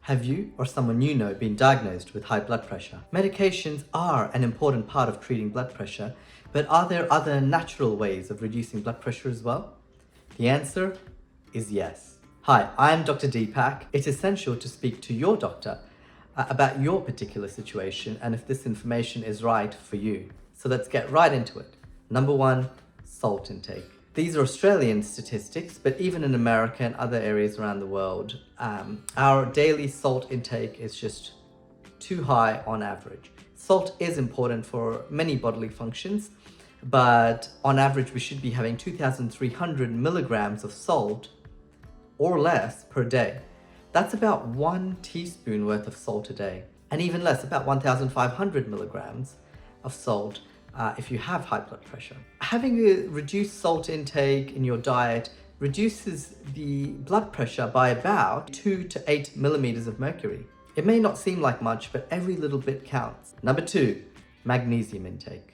Have you or someone you know been diagnosed with high blood pressure? Medications are an important part of treating blood pressure, but are there other natural ways of reducing blood pressure as well? The answer is yes. Hi, I'm Dr. Deepak. It's essential to speak to your doctor about your particular situation and if this information is right for you. So let's get right into it. Number one, salt intake. These are Australian statistics, but even in America and other areas around the world, our daily salt intake is just too high on average. Salt is important for many bodily functions, but on average we should be having 2,300 milligrams of salt or less per day. That's about 1 teaspoon worth of salt a day, and even less, about 1,500 milligrams of salt if you have high blood pressure. Having a reduced salt intake in your diet reduces the blood pressure by about 2 to 8 millimeters of mercury. It may not seem like much, but every little bit counts. Number two, magnesium intake.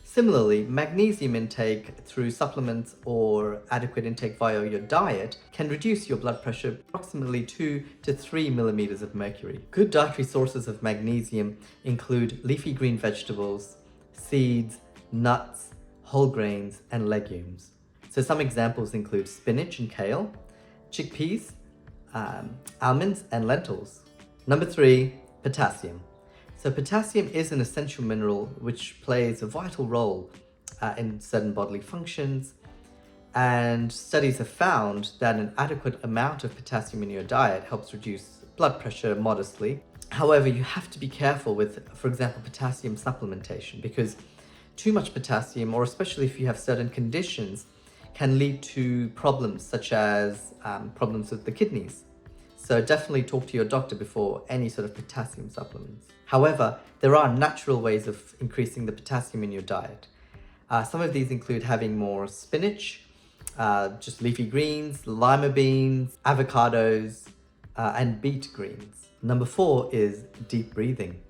Similarly, magnesium intake through supplements or adequate intake via your diet can reduce your blood pressure approximately 2 to 3 millimeters of mercury. Good dietary sources of magnesium include leafy green vegetables, seeds, nuts, whole grains, and legumes. So some examples include spinach and kale, chickpeas, almonds, and lentils. Number three, potassium. So potassium is an essential mineral which plays a vital role in certain bodily functions, and studies have found that an adequate amount of potassium in your diet helps reduce blood pressure modestly. However, you have to be careful with, for example, potassium supplementation, because too much potassium, or especially if you have certain conditions, can lead to problems such as problems with the kidneys. So definitely talk to your doctor before any sort of potassium supplements. However, there are natural ways of increasing the potassium in your diet. Some of these include having more spinach, just leafy greens, lima beans, avocados, and beet greens. Number four is deep breathing.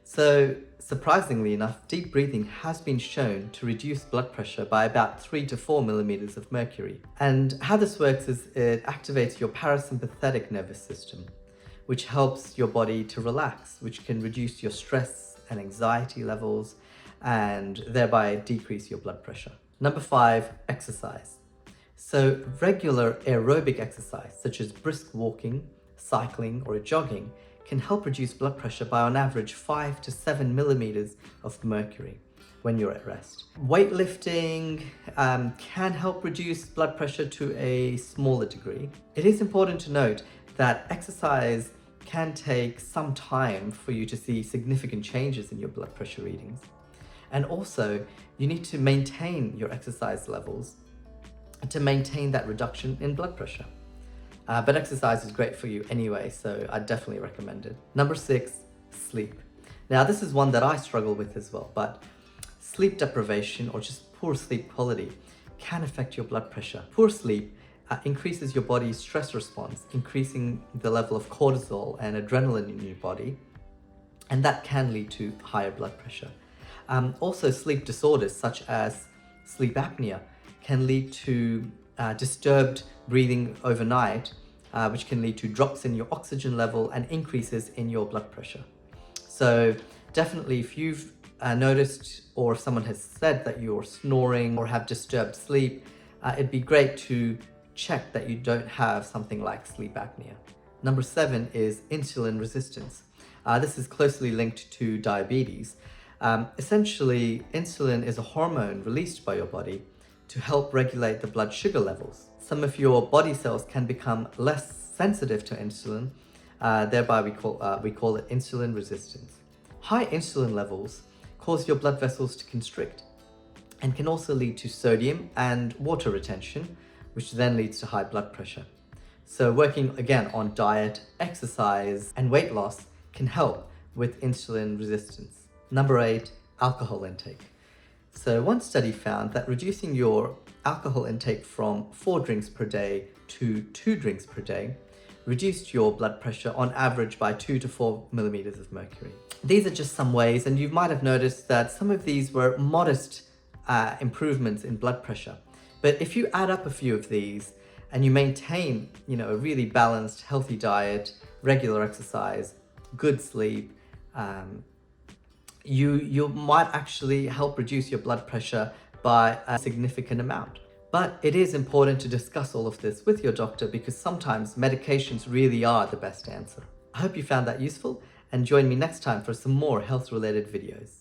So surprisingly enough, deep breathing has been shown to reduce blood pressure by about 3 to 4 millimeters of mercury. And how this works is it activates your parasympathetic nervous system, which helps your body to relax, which can reduce your stress and anxiety levels and thereby decrease your blood pressure. Number five, exercise. So regular aerobic exercise, such as brisk walking, cycling, or jogging, can help reduce blood pressure by on average 5 to 7 millimeters of mercury when you're at rest. Weightlifting can help reduce blood pressure to a smaller degree. It is important to note that exercise can take some time for you to see significant changes in your blood pressure readings. And also, you need to maintain your exercise levels to maintain that reduction in blood pressure. But exercise is great for you anyway, so I definitely recommend it. Number six, sleep. Now this is one that I struggle with as well, but sleep deprivation or just poor sleep quality can affect your blood pressure. Poor sleep increases your body's stress response, increasing the level of cortisol and adrenaline in your body, and that can lead to higher blood pressure. Also, sleep disorders such as sleep apnea can lead to disturbed breathing overnight, which can lead to drops in your oxygen level and increases in your blood pressure. So definitely, if you've noticed or if someone has said that you're snoring or have disturbed sleep, it'd be great to check that you don't have something like sleep apnea. Number seven is insulin resistance. This is closely linked to diabetes. Essentially, insulin is a hormone released by your body to help regulate the blood sugar levels. Some of your body cells can become less sensitive to insulin, thereby we call it insulin resistance. High insulin levels cause your blood vessels to constrict and can also lead to sodium and water retention, which then leads to high blood pressure. So working again on diet, exercise, and weight loss can help with insulin resistance. Number eight, alcohol intake. So one study found that reducing your alcohol intake from 4 drinks per day to 2 drinks per day reduced your blood pressure on average by 2 to 4 millimeters of mercury. These are just some ways, and you might have noticed that some of these were modest improvements in blood pressure. But if you add up a few of these and you maintain, a really balanced, healthy diet, regular exercise, good sleep, you might actually help reduce your blood pressure by a significant amount. But it is important to discuss all of this with your doctor because sometimes medications really are the best answer. I hope you found that useful and join me next time for some more health-related videos.